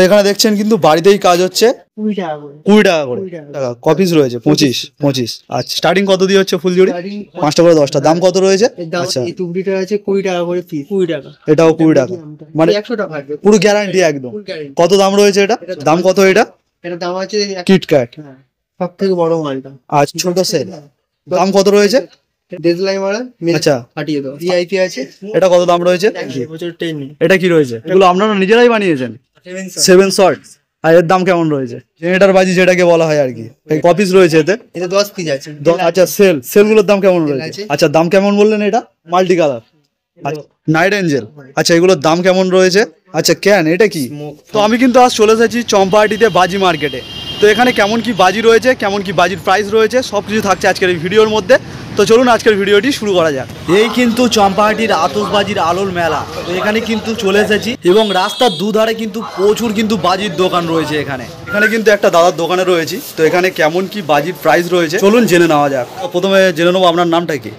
এখানে দেখছেন কিন্তু বাড়িতেই কাজ হচ্ছে 20 টাকা করে টাকা কপিস রয়েছে 25 আচ্ছা স্টার্টিং কত দিয়ে হচ্ছে ফুলঝুরি 5টা করে 10টা দাম কত রয়েছে আচ্ছা এই টুকরিটা আছে 20 টাকা করে পিস 20 টাকা এটাও 20 টাকা মানে 100 টাকা থাকবে পুরো গ্যারান্টি একদম কত দাম রয়েছে এটা দাম কত এটা দাম আছে কিটক্যাট সব থেকে বড় মালটা আজ ছোট সেল দাম কত রয়েছে ডেজলাই মারা আচ্ছা ফাটিয়ে দাও ভিআইপি আছে এটা কত দাম রয়েছে বছর 10 এটা কি রয়েছে এগুলো আপনারা নিজেরাই বানিয়েছেন 7 শর্ট আর এর দাম কেমন রয়েছে জেনারেটর বাজি যেটাকে বলা হয় আর কি এই কপিস রয়েছে এতে এটা 10 পিস আছে আচ্ছা সেলগুলোর দাম কেমন রয়েছে আচ্ছা দাম কেমন বললেন এটা মাল্টি কালার নাইট এঞ্জেল আচ্ছা এগুলোর দাম কেমন রয়েছে আচ্ছা কেন এটা কি তো আমি কিন্তু আজ চলে এসেছি চম্পাহাটিতে বাজি মার্কেটে তো এখানে কেমন কি বাজি রয়েছে কেমন কি বাজির প্রাইস রয়েছে সব কিছু থাকছে আজকের এই ভিডিওর মধ্যে তো চলুন আজকের ভিডিওটি শুরু করা যাক এই কিন্তু চম্পাহাটির আতশবাজির আলোর মেলা তো এখানে কিন্তু চলে এসেছি এবং রাস্তার দুধারে কিন্তু প্রচুর কিন্তু বাজির দোকান রয়েছে এখানে কিন্তু একটা দাদার দোকানে রয়েছি তো এখানে কেমন কি বাজির প্রাইস রয়েছে চলুন জেনে নেওয়া যাক প্রথমে জেনে নেবো আপনার নামটা কি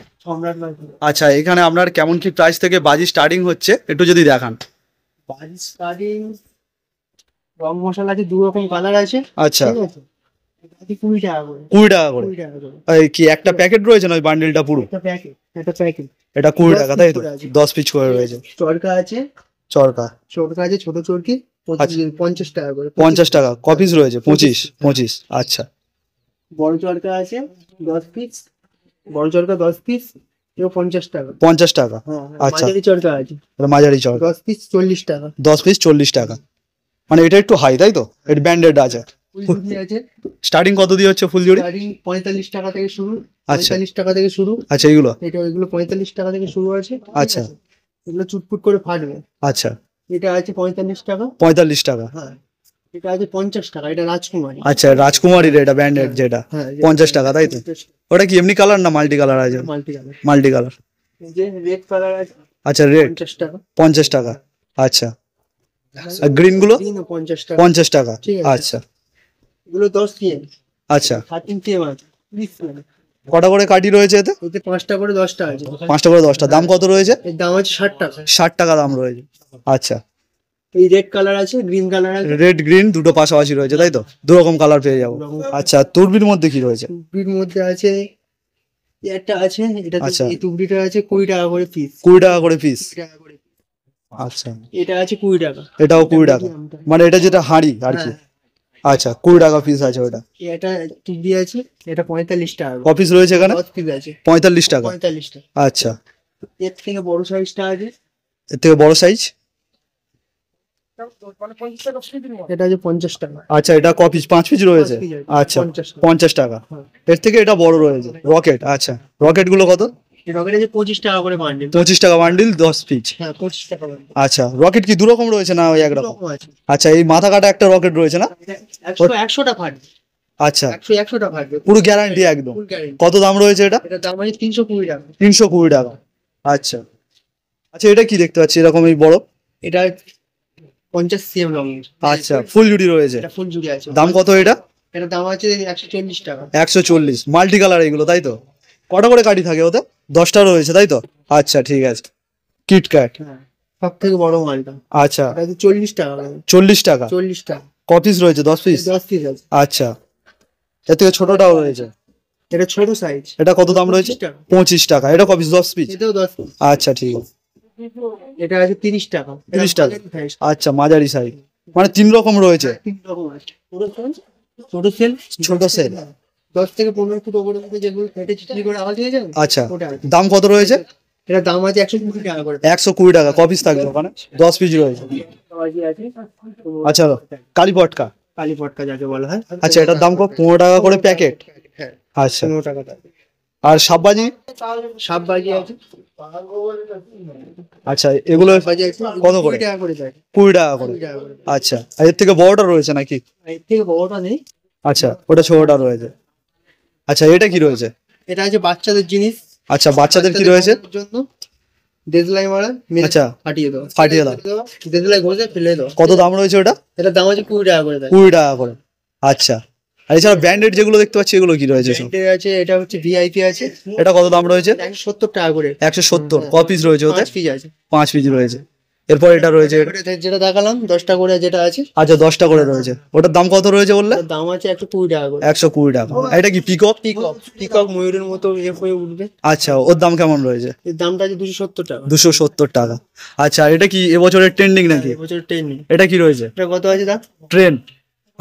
আচ্ছা এখানে আপনার কেমন কি প্রাইস থেকে বাজি স্টার্টিং হচ্ছে একটু যদি দেখান বাজি স্টার্টিং রং মশলা আছে দু রকম কালার আছে আচ্ছা 20 টাকা করে 20 টাকা করে এই কি একটা প্যাকেট রয়েছে না ওই বান্ডেলটা পুরো একটা প্যাকেট এটা 20 টাকা তাই তো 10 পিস করে রয়েছে চরকা আছে চরকা আছে ছোট চরকি 50 টাকা করে 50 টাকা কপিস রয়েছে 25 আচ্ছা বড় চরকা আছে 10 পিস বড় চরকা 10 পিস এও 50 টাকা 50 টাকা আচ্ছা মাঝারি চরকা আছে এটা মাঝারি চরকা 10 পিস 40 টাকা 10 পিস 40 টাকা মানে এটা একটু হাই তাই তো এটা ব্যান্ডেড আছে স্টার্টিং কত দিয়ে হচ্ছে ফুলঝুরি স্টার্টিং 45 টাকা থেকে শুরু আচ্ছা 45 টাকা থেকে শুরু আচ্ছা এগুলো 45 টাকা থেকে শুরু আছে আচ্ছা এগুলো চুটপুট করে ফাটবে আচ্ছা এটা আছে 45 টাকা 45 টাকা হ্যাঁ এটা আছে 50 টাকা এটা রাজকুমারী আচ্ছা রাজকুমারীর এটা ব্যান্ডেড যেটা 50 টাকা তাই তো ওটা কি এমনি কালার না মাল্টি কালার আছে মাল্টি কালার এই যে রেড কালার আছে আচ্ছা রেড 50 টাকা 50 টাকা আচ্ছা আর গ্রিন গুলো 50 টাকা 50 টাকা আচ্ছা এগুলো 10 পিএম আচ্ছা 13 পিএম আছে 20 পিএম কটা করে কাটি রয়েছে এতে এতে 5টা করে 10টা আছে 5টা করে 10টা দাম কত রয়েছে এর দাম আছে 60 টাকা 60 টাকা দাম রয়েছে আচ্ছা এই রেড কালার আছে গ্রিন কালার আছে রেড গ্রিন দুটো পাশাপাশি রয়েছে তাই তো দু রকম কালার পেয়ে যাবো আচ্ছা তুরবির মধ্যে কি রয়েছে তুরবির মধ্যে আছে একটা আছে এটা এই তুরবিটা আছে 20 টাকা করে পিস 20 টাকা করে পিস আচ্ছা এটা আছে 20 টাকা এটাও 20 টাকা মানে এটা যেটা হাঁড়ি আর কি আচ্ছা 20 টাকা পিস আছে ওটা এটা টিভি আছে এটা 45 টাকা অফিস রয়েছে এখানে 10 পিস আছে 45 টাকা 45 টাকা আচ্ছা এর থেকে বড় সাইজটা আছে এর থেকে বড় সাইজ এটা আছে 50 টাকা আচ্ছা এটা কপিস 5 পিস রয়েছে আচ্ছা 50 টাকা এর থেকে এটা বড় রয়েছে রকেট আচ্ছা রকেট গুলো কত রকেট আছে 25 টাকা করে বান্ডিল 25 টাকা বান্ডিল 10 পিস হ্যাঁ 25 টাকা বান্ডিল আচ্ছা রকেট কি দু রকম রয়েছে না ওই এক রকম আচ্ছা এই মাথা কাটা একটা রকেট রয়েছে না 100টা ফাটবে আচ্ছা 100টা ফাটবে পুরো গ্যারান্টি একদম কত দাম রয়েছে এটা এটা দাম আছে 320 টাকা 320 টাকা আচ্ছা আচ্ছা এটা কি দেখতে পাচ্ছি এরকম এই বড় এটা 50 সিএম লং আচ্ছা ফুল জুড়ি রয়েছে এটা ফুল জুড়ি আছে দাম কত এটা এটা দাম আছে 140 টাকা 140 মাল্টি কালার এগুলো তাই তো কটা করে কাটি থাকে ওতে 10টা রয়েছে তাই তো আচ্ছা ঠিক আছে কিটক্যাট সব থেকে বড় মালটা আচ্ছা এটা 40 টাকা 40 টাকা 40 টাকা কপিস রয়েছে 10 পিস 10 পিস আছে আচ্ছা এর থেকে ছোটটাও রয়েছে এটা ছোট সাইজ এটা কত দাম রয়েছে 25 টাকা এটা কপিস 10 পিস এটাও 10 পিস আচ্ছা ঠিক আছে এটা আছে 30 টাকা 30 টাকা আচ্ছা মাঝারি সাইজ মানে তিন রকম রয়েছে তিন রকম আছে ছোট সেল 10 থেকে 15 ফুট উপরে যেগুলো ফেটে চিটলি করে আওয়াজ হয়ে যায় আচ্ছা দাম কত রয়েছে এটা দাম আছে 120 টাকা করে 120 টাকা কপিস থাকবে ওখানে 10 পিস রয়েছে আচ্ছা কালীপটকা যাকে বলা হয় আচ্ছা এটার দাম কত 15 টাকা করে প্যাকেট আচ্ছা 15 টাকা আর সাববাজি আছে আচ্ছা এগুলো কত করে 20 টাকা করে যায় 20 টাকা করে আচ্ছা আর এর থেকে বড়টা রয়েছে নাকি এর থেকে বড়টা নেই আচ্ছা ওটা ছোটটা রয়েছে আচ্ছা এটা কি রয়েছে এটা আছে বাচ্চাদের জিনিস আচ্ছা বাচ্চাদের কি রয়েছে জন্য ডেজলাই মারা আচ্ছা ফাটিয়ে দাও ডেজলাই ঘষে ফেলে দাও কত দাম রয়েছে ওটা এটা দাম আছে 20 টাকা করে 20 টাকা করে আচ্ছা আর এছাড়া ব্র্যান্ডেড যেগুলো দেখতে পাচ্ছি এগুলো কি রয়েছে সব আছে এটা হচ্ছে ভিআইপি আছে এটা কত দাম রয়েছে 170 টাকা করে 170 কপিস রয়েছে ওতে 5 পিস আছে 5 পিস রয়েছে এরপর এটা রয়েছে যেটা দেখালাম 10টা করে যেটা আছে, আচ্ছা 10টা করে রয়েছে, ওটার দাম কত রয়েছে বললে? ওটার দাম আছে 120 টাকা করে। 120 টাকা। এটা কি পিকক? পিকক, পিকক ময়ূরের মতো হয়ে উঠবে। আচ্ছা, ওর দাম কেমন রয়েছে? এর দামটা আছে 270 টাকা। 270 টাকা। আচ্ছা, এটা কি এবছরের ট্রেন্ডিং নাকি? এবছর ট্রেন্ডিং। এটা কি রয়েছে? এটা কত আছে দা? ট্রেন।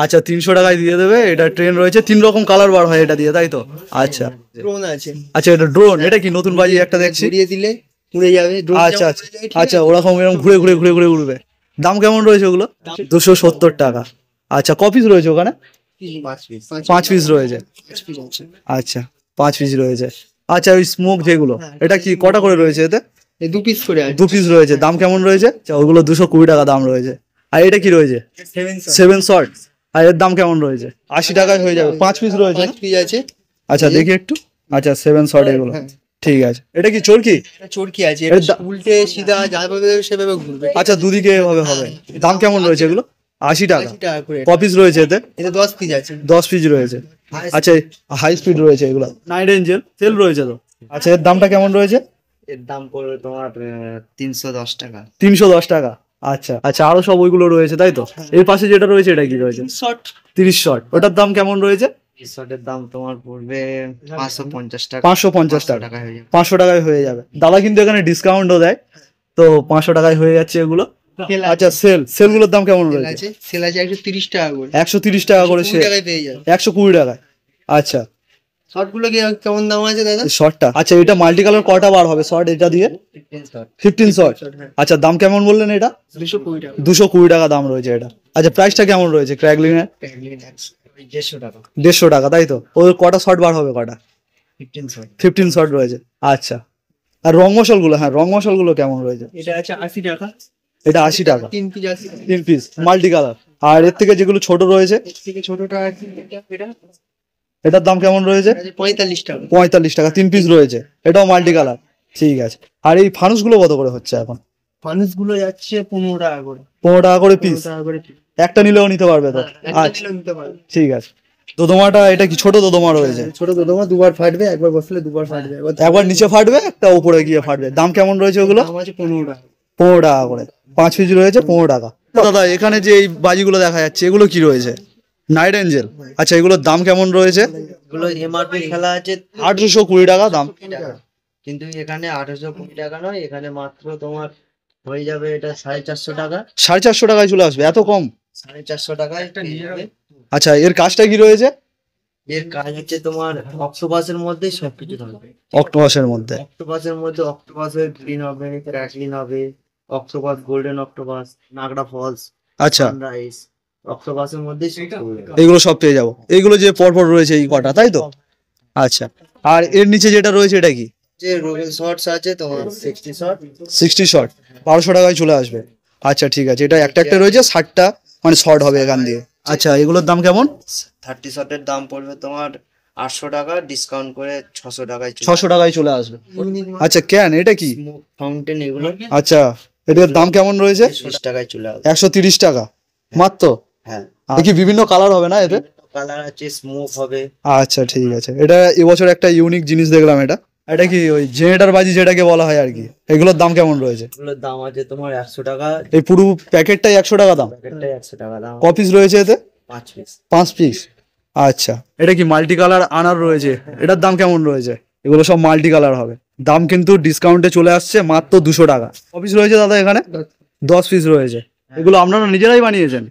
আচ্ছা 300 টাকায় দিয়ে দেবে। এটা ট্রেন রয়েছে, 3 রকম কালার বার হয় এটা দিয়ে, তাই তো? আচ্ছা ড্রোন আছে। আচ্ছা, এটা ড্রোন। এটা কি নতুন বাজি একটা দেখছি? ঘুরিয়ে দিলে উড়ে যাবে ড্রোন। আচ্ছা আচ্ছা আচ্ছা, ওরকম এরকম ঘুরে ঘুরে ঘুরে ঘুরে উড়বে। দাম কেমন রয়েছে ওগুলো? 270 টাকা। আচ্ছা, ক পিস রয়েছে ওখানে? 5 পিস রয়েছে। আচ্ছা 5 পিস রয়েছে। আচ্ছা, ওই স্মোক যেগুলো, এটা কি কটা করে রয়েছে এতে? এই 2 পিস করে আছে। 2 পিস রয়েছে। দাম কেমন রয়েছে? আচ্ছা, ওগুলো 220 টাকা দাম রয়েছে। আর এটা কি রয়েছে? 7 শট। আর এর দাম কেমন রয়েছে? 80 টাকায় হয়ে যাবে। 5 পিস রয়েছে। 5 পিস আছে। আচ্ছা দেখি একটু। আচ্ছা 7 শট এগুলো, ঠিক আছে। এটা কি চরকি? এটা চরকি আছে। এটা উল্টে সিধা যাভাবে সেভাবে ঘুরবে। আচ্ছা, দুদিকে এভাবে হবে। দাম কেমন রয়েছে এগুলো? 80 টাকা। 80 টাকা করে। ক পিস রয়েছে এতে? এটা 10 পিস আছে। 10 পিস রয়েছে। আচ্ছা, হাই স্পিড রয়েছে এগুলো। নাইট এঞ্জেল সেল রয়েছে তো। আচ্ছা, এর দামটা কেমন রয়েছে? এর দাম পড়বে তোমার 310 টাকা। 310 টাকা। আচ্ছা আচ্ছা, আরো সব ওইগুলো রয়েছে তাই তো? এর পাশে যেটা রয়েছে এটা কি রয়েছে? শর্ট। 30 শট। ওটার দাম কেমন রয়েছে? এই শর্টের দাম তোমার পড়বে 550 টাকা। 550 টাকা। টাকা হয়ে যাবে। 500 টাকায় হয়ে যাবে। দাদা কিন্তু এখানে ডিসকাউন্টও দেয়, তো 500 টাকায় হয়ে যাচ্ছে এগুলো। আচ্ছা, সেলগুলোর দাম কেমন রয়েছে? আছে সেল আছে 130 টাকা করে। 130 টাকা করে 20 সেল। টাকায় পেয়ে যাবে। 120 টাকায়। আচ্ছা, শর্ট গুলো কেমন দাম আছে দাদা? শর্টটা। আচ্ছা, এটা মাল্টি কালার কটা বার হবে শর্ট এটা দিয়ে? 15 শর্ট। আচ্ছা, দাম কেমন বললেন এটা? 220 টাকা। 220 টাকা দাম রয়েছে এটা। আচ্ছা, প্রাইসটা কেমন রয়েছে ক্র্যাগলিং এর? 150 টাকা। 150 টাকা, তাই তো? ওর কটা শর্ট বার হবে কটা? 15 শর্ট। 15 শর্ট রয়েছে। আচ্ছা, আর রং মশালগুলো, হ্যাঁ রং মশালগুলো কেমন রয়েছে? এটা আছে 80 টাকা। এটা 80 টাকা। 3 পিস আছে। 3 পিস মাল্টি কালার। আর এর থেকে যেগুলো ছোট রয়েছে, এর থেকে ছোটটা আছে এটা এটার দাম কেমন রয়েছে? আছে 45 টাকা। 45 টাকা। 3 পিস রয়েছে, এটাও মাল্টি কালার। ঠিক আছে। আর এই ফানুসগুলো কত করে হচ্ছে এখন? মানুষগুলো যাচ্ছে 15 টাকা করে। 15 টাকা করে 15 পিস। টাকা করে piece। একটা নিলেও নিতে পারবে তো? একটা আচ্ছা নিলেও নিতে পারবে। ঠিক আছে। দোদমাটা এটা কি ছোট দোদমা রয়েছে? ছোট দোদমা দুবার ফাটবে, একবার বসলে দুবার ফাটবে। একবার নিচে ফাটবে, একটা উপরে গিয়ে ফাটবে। দাম কেমন রয়েছে ওগুলো? দাম আছে 15 টাকা। 15 টাকা করে। 5 পিস রয়েছে, 15 টাকা। দাদা, এখানে যে এই বাজিগুলো দেখা যাচ্ছে এগুলো কি রয়েছে? Night Angel. আচ্ছা, এগুলোর দাম কেমন রয়েছে? এগুলো এমআরপি খেলা আছে 820 টাকা দাম। টাকা, কিন্তু এখানে 820 টাকা নয়, এখানে মাত্র তোমার হয়ে যাবে এটা 450 টাকা। 450 টাকায় চলে আসবে? এত কম? 450 টাকায় পেয়ে যাবে। আচ্ছা, এর কাজটা কি রয়েছে? এর কাজ হচ্ছে তোমার অক্টোপাসের মধ্যেই সবকিছু থাকবে। অক্টোপাসের মধ্যে? অক্টোপাসের মধ্যে অক্টোপাসের গ্রিন হবে, ক্র্যাকলিন হবে, octopus golden octopus, Nagra false, আচ্ছা, সানরাইজ, অক্টোপাসের মধ্যেই সব থাকবে। এগুলো সব পেয়ে যাবো। এইগুলো যে পরপর রয়েছে এই কটা, তাই তো? আচ্ছা, আর এর নিচে যেটা রয়েছে এটা কি? যে রোবেল শর্টস আছে তোমার 60 শর্ট। 60 শর্ট 1200 টাকায় চলে আসবে। আচ্ছা ঠিক আছে, এটা একটা একটা রয়েছে 60টা মানে শর্ট হবে এখান দিয়ে। আচ্ছা, এগুলোর দাম কেমন? 30 শর্টের দাম পড়বে তোমার 800 টাকা, ডিসকাউন্ট করে 600 টাকায় 600 টাকায় চলে আসবে। আচ্ছা, ক্যান এটা কি? ফাউন্টেন এগুলো আচ্ছা, এটার দাম কেমন রয়েছে? 20 টাকায় চলে আসবে। 130 টাকা মাত্র? হ্যাঁ, আর কি বিভিন্ন কালার হবে না এতে? কালার আছে, স্মোক হবে। আচ্ছা ঠিক আছে, এটা এবছর একটা ইউনিক জিনিস দেখলাম। এটা কি ওই জেনারেটর বাজি যেটাকে বলা হয় আর কি? এগুলোর দাম কেমন রয়েছে? এগুলোর দাম আছে তোমার 100 টাকা। এই পুরো প্যাকেটটাই 100 টাকা দাম? প্যাকেটটাই 100 টাকা দাম। ক পিস রয়েছে এতে? 5 পিস। 5 পিস। আচ্ছা, এটা কি মাল্টি কালার আনার রয়েছে? এটার দাম কেমন রয়েছে? এগুলো সব মাল্টি কালার হবে। দাম কিন্তু ডিসকাউন্টে চলে আসছে মাত্র 200 টাকা। ক পিস রয়েছে দাদা এখানে? 10 পিস রয়েছে। এগুলো আপনারা নিজেরাই বানিয়েছেন?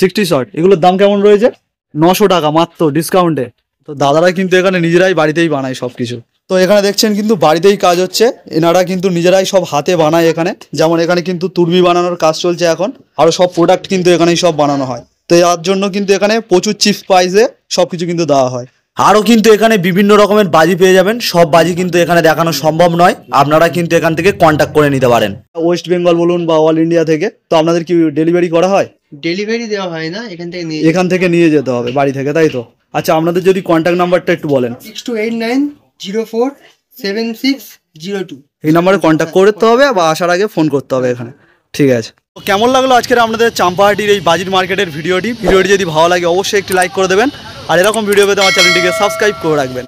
60 শর্ট। এগুলোর দাম কেমন রয়েছে? 900 টাকা মাত্র ডিসকাউন্টে। তো দাদারা কিন্তু এখানে নিজেরাই বাড়িতেই বানায় সবকিছু। তো এখানে দেখছেন কিন্তু বাড়িতেই কাজ হচ্ছে, এনারা কিন্তু নিজেরাই সব হাতে বানায় এখানে। যেমন এখানে কিন্তু তুরবি বানানোর কাজ চলছে এখন, আরো সব প্রোডাক্ট কিন্তু এখানেই সব বানানো হয়। তো এর জন্য কিন্তু এখানে প্রচুর চিপ প্রাইসে সবকিছু কিন্তু দেওয়া হয়। আরও কিন্তু এখানে বিভিন্ন রকমের বাজি পেয়ে যাবেন। সব বাজি কিন্তু এখানে দেখানো সম্ভব নয়, আপনারা কিন্তু এখান থেকে কন্ট্যাক্ট করে নিতে পারেন। ওয়েস্ট বেঙ্গল বলুন বা অল ইন্ডিয়া থেকে, তো আপনাদের কি ডেলিভারি করা হয়? ডেলিভারি দেওয়া হয় না, এখান থেকে নিয়ে যেতে হবে বাড়ি থেকে, তাই তো? আচ্ছা, আপনাদের যদি কন্ট্যাক্ট নাম্বারটা একটু বলেন। 6289047602। এই নাম্বারে কন্ট্যাক্ট করতে হবে বা আসার আগে ফোন করতে হবে এখানে। ঠিক আছে। তো কেমন লাগলো আজকের আপনাদের চাম্পাহাটির এই বাজির মার্কেটের ভিডিওটি যদি ভালো লাগে অবশ্যই একটি লাইক করে দেবেন, আর এরকম ভিডিও পেতে আমার চ্যানেলটিকে সাবস্ক্রাইব করে রাখবেন।